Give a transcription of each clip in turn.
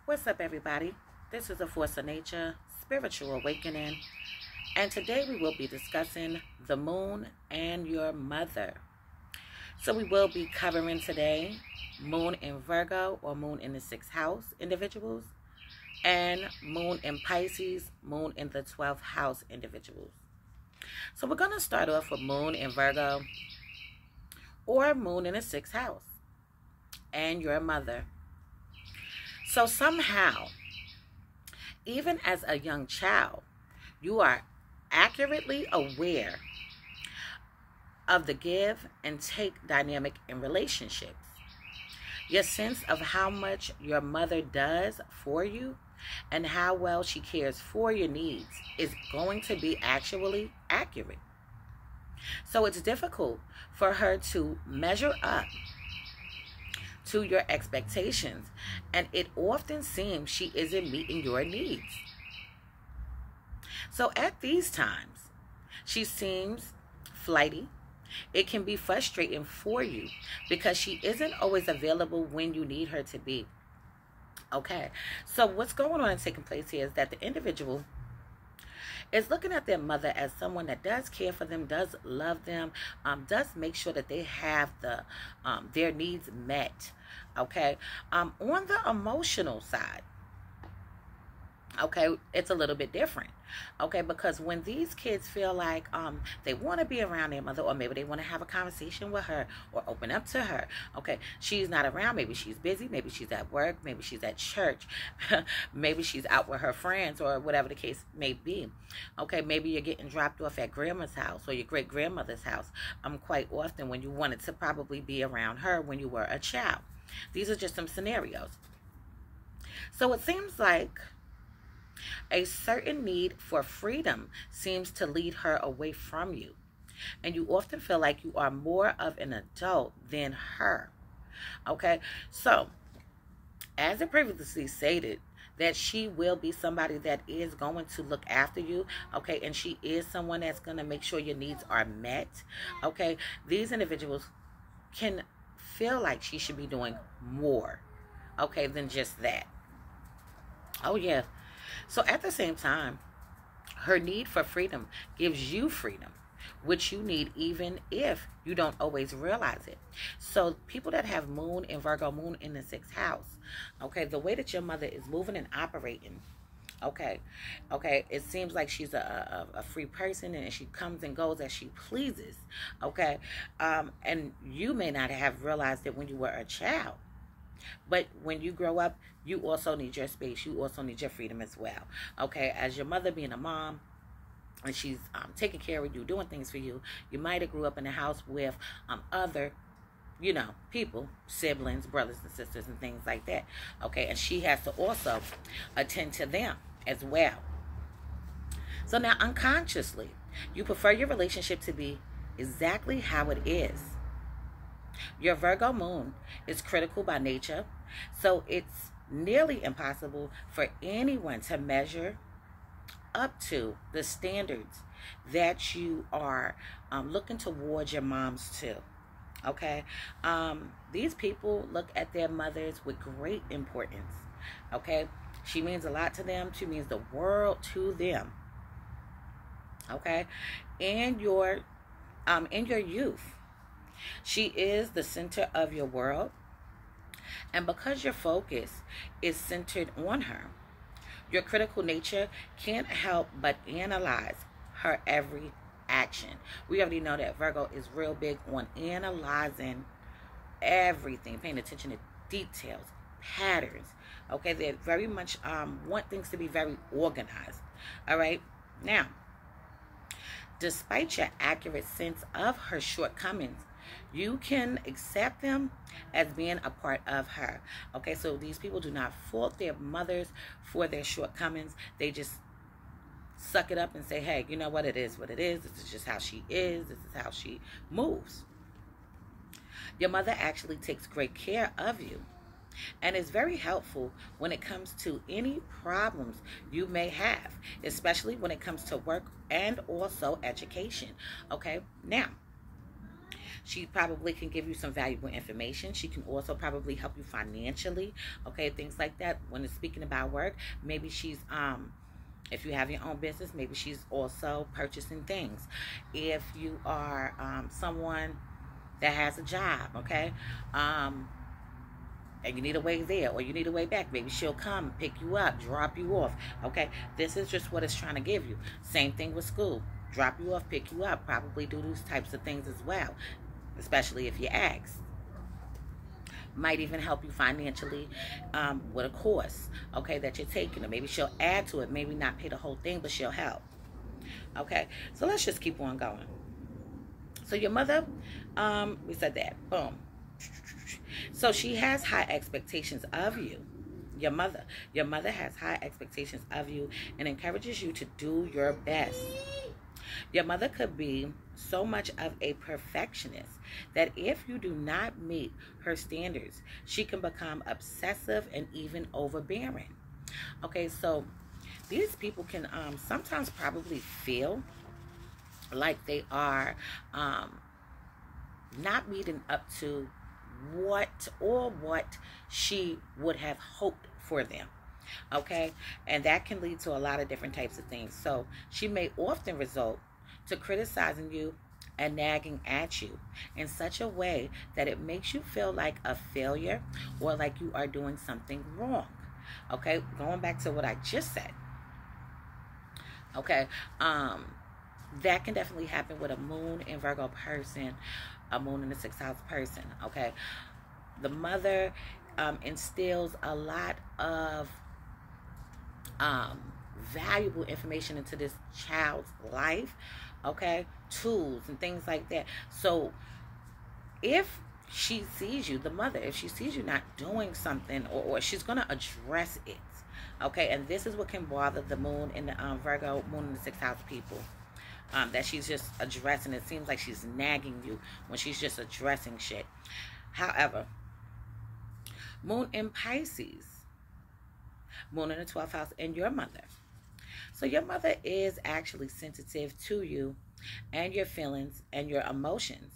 What's up, everybody? This is A Force of Nature, Spiritual Awakening, and today we will be discussing the moon and your mother. So we will be covering today moon in Virgo or moon in the 6th house individuals, and moon in Pisces, moon in the 12th house individuals. So we're going to start off with moon in Virgo or moon in the 6th house and your mother. So somehow, even as a young child, you are accurately aware of the give and take dynamic in relationships. Your sense of how much your mother does for you and how well she cares for your needs is going to be actually accurate. So it's difficult for her to measure up to your expectations, and it often seems she isn't meeting your needs. So at these times, she seems flighty. It can be frustrating for you because she isn't always available when you need her to be. Okay, so what's going on and taking place here is that the individual is looking at their mother as someone that does care for them, does love them, does make sure that they have their needs met. Okay, on the emotional side, okay, it's a little bit different. Okay, because when these kids feel like they want to be around their mother, or maybe they want to have a conversation with her or open up to her, okay, she's not around. Maybe she's busy, maybe she's at work, maybe she's at church, maybe she's out with her friends, or whatever the case may be. Okay, maybe you're getting dropped off at grandma's house or your great grandmother's house quite often when you wanted to probably be around her when you were a child. These are just some scenarios. So it seems like a certain need for freedom seems to lead her away from you. And you often feel like you are more of an adult than her. Okay, so as I previously stated, that she will be somebody that is going to look after you. Okay, and she is someone that's going to make sure your needs are met. Okay, these individuals can feel like she should be doing more, okay, than just that. Oh yeah. So at the same time, her need for freedom gives you freedom, which you need even if you don't always realize it. So people that have moon in Virgo, moon in the 6th house, okay, the way that your mother is moving and operating, okay, it seems like she's a free person, and she comes and goes as she pleases, okay, and you may not have realized it when you were a child. But when you grow up, you also need your space. You also need your freedom as well. Okay, as your mother being a mom, and she's taking care of you, doing things for you. You might have grew up in a house with other, people, siblings, brothers and sisters, and things like that. Okay, and she has to also attend to them as well. So now, unconsciously, you prefer your relationship to be exactly how it is. Your Virgo moon is critical by nature, so it's nearly impossible for anyone to measure up to the standards that you are looking towards your moms to. Okay, these people look at their mothers with great importance. Okay, she means a lot to them. She means the world to them. Okay, in your youth, she is the center of your world, and because your focus is centered on her, your critical nature can't help but analyze her every action. We already know that Virgo is real big on analyzing everything, paying attention to details, patterns. Okay, they very much want things to be very organized. All right, now, despite your accurate sense of her shortcomings, you can accept them as being a part of her. Okay, so these people do not fault their mothers for their shortcomings. They just suck it up and say, hey, you know what, it is what it is. This is just how she is. This is how she moves. Your mother actually takes great care of you and is very helpful when it comes to any problems you may have, especially when it comes to work and also education. Okay, now, She probably can give you some valuable information. She can also probably help you financially, okay, things like that. When it's speaking about work, maybe she's if you have your own business, maybe she's also purchasing things. If you are someone that has a job, okay, and you need a way there or you need a way back, maybe she'll come pick you up, drop you off, okay. This is just what it's trying to give you. Same thing with school. Drop you off, pick you up, probably do these types of things as well, especially if you ask. Might even help you financially with a course, okay, that you're taking. Or maybe she'll add to it, maybe not pay the whole thing, but she'll help. Okay, so let's just keep on going. So your mother, we said that, boom. So she has high expectations of you. Your mother has high expectations of you and encourages you to do your best. Your mother could be so much of a perfectionist that if you do not meet her standards, she can become obsessive and even overbearing. Okay, so these people can sometimes probably feel like they are not meeting up to what she would have hoped for them. Okay, and that can lead to a lot of different types of things. So she may often result to criticizing you and nagging at you in such a way that it makes you feel like a failure or like you are doing something wrong. Okay, going back to what I just said. Okay, that can definitely happen with a moon in Virgo person, a moon in the 6th house person. Okay, the mother instills a lot of valuable information into this child's life, okay, tools and things like that. So if she sees you, the mother, if she sees you not doing something, or she's going to address it, okay, and this is what can bother the moon in the Virgo, moon in the 6th house people, that she's just addressing. It seems like she's nagging you when she's just addressing shit. However, moon in Pisces, moon in the 12th house, and your mother. So your mother is actually sensitive to you and your feelings and your emotions,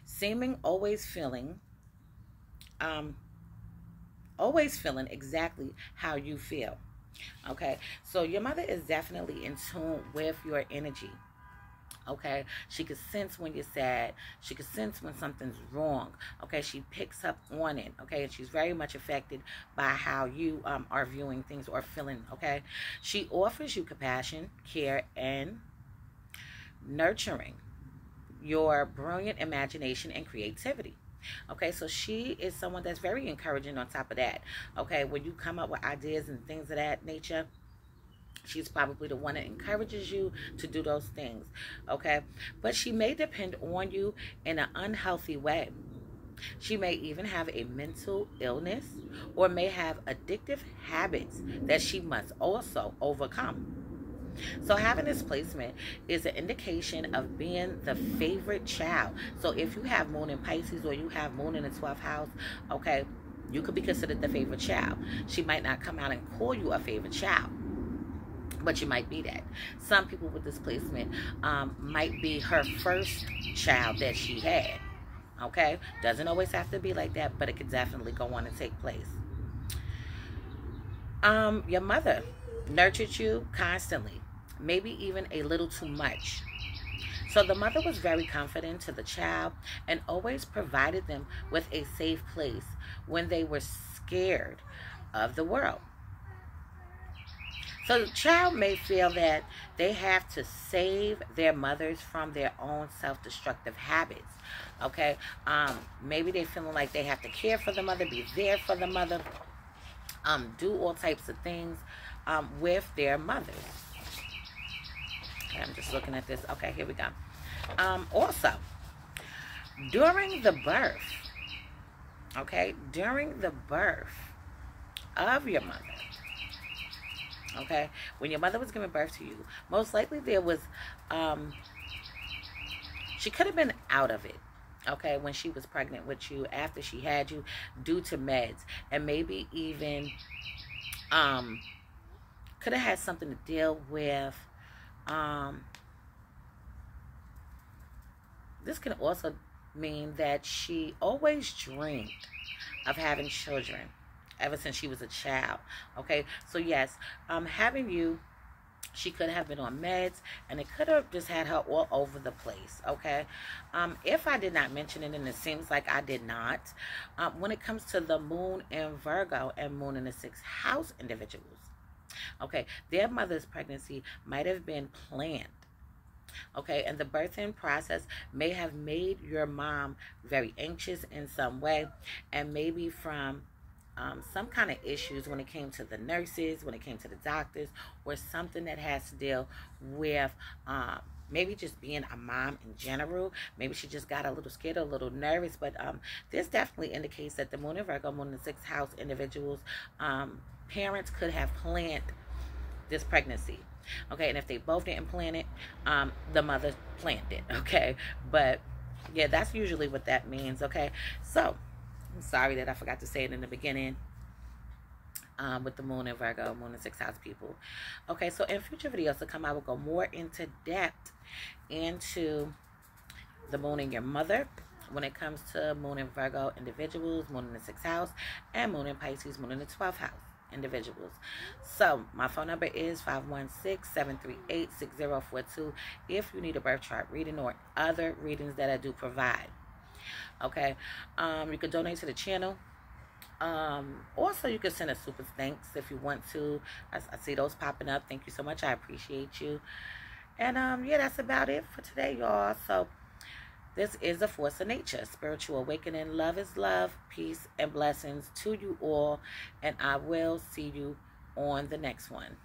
seeming always feeling exactly how you feel. Okay, so your mother is definitely in tune with your energy. Okay, she can sense when you're sad. She can sense when something's wrong. Okay, she picks up on it. Okay, and she's very much affected by how you are viewing things or feeling. Okay, she offers you compassion, care, and nurturing your brilliant imagination and creativity. Okay, so she is someone that's very encouraging on top of that. Okay, when you come up with ideas and things of that nature, she's probably the one that encourages you to do those things. Okay, but she may depend on you in an unhealthy way. She may even have a mental illness or may have addictive habits that she must also overcome. So having this placement is an indication of being the favorite child. So if you have moon in Pisces or you have moon in the 12th house, okay, you could be considered the favorite child. She might not come out and call you a favorite child, but you might be that. Some people with this placement might be her first child that she had. Okay, doesn't always have to be like that, but it could definitely go on and take place. Your mother nurtured you constantly, maybe even a little too much. So the mother was very confident to the child and always provided them with a safe place when they were scared of the world. So the child may feel that they have to save their mothers from their own self-destructive habits. Okay, maybe they're feeling like they have to care for the mother, be there for the mother, do all types of things with their mothers. Okay, I'm just looking at this. Okay, here we go. Also, during the birth, okay, during the birth of your mother, okay, when your mother was giving birth to you, most likely there was, she could have been out of it, okay, when she was pregnant with you, after she had you, due to meds, and maybe even could have had something to deal with. This can also mean that she always dreamed of having children ever since she was a child. Okay, so yes, having you, she could have been on meds, and it could have just had her all over the place. Okay, if I did not mention it, and it seems like I did not, when it comes to the moon in Virgo and moon in the 6th house individuals, okay, their mother's pregnancy might have been planned. Okay, and the birthing process may have made your mom very anxious in some way, and maybe from some kind of issues when it came to the nurses, when it came to the doctors, or something that has to deal with maybe just being a mom in general. Maybe she just got a little scared, a little nervous. But this definitely indicates that the moon in Virgo, moon in the 6th house individuals, parents could have planned this pregnancy. Okay, and if they both didn't plan it, the mother planned it. Okay, but yeah, that's usually what that means. Okay, so I'm sorry that I forgot to say it in the beginning, with the moon in Virgo, moon in 6th house people. Okay, so in future videos to come, I will go more into depth into the moon in your mother when it comes to moon in Virgo individuals, moon in the 6th house, and moon in Pisces, moon in the 12th house individuals. So my phone number is 516-738-6042 if you need a birth chart reading or other readings that I do provide. Okay, you can donate to the channel. Also, you can send a super thanks if you want to. I see those popping up. Thank you so much. I appreciate you. And yeah, that's about it for today, y'all. So this is the force of nature, spiritual awakening. Love is love, peace and blessings to you all, and I will see you on the next one.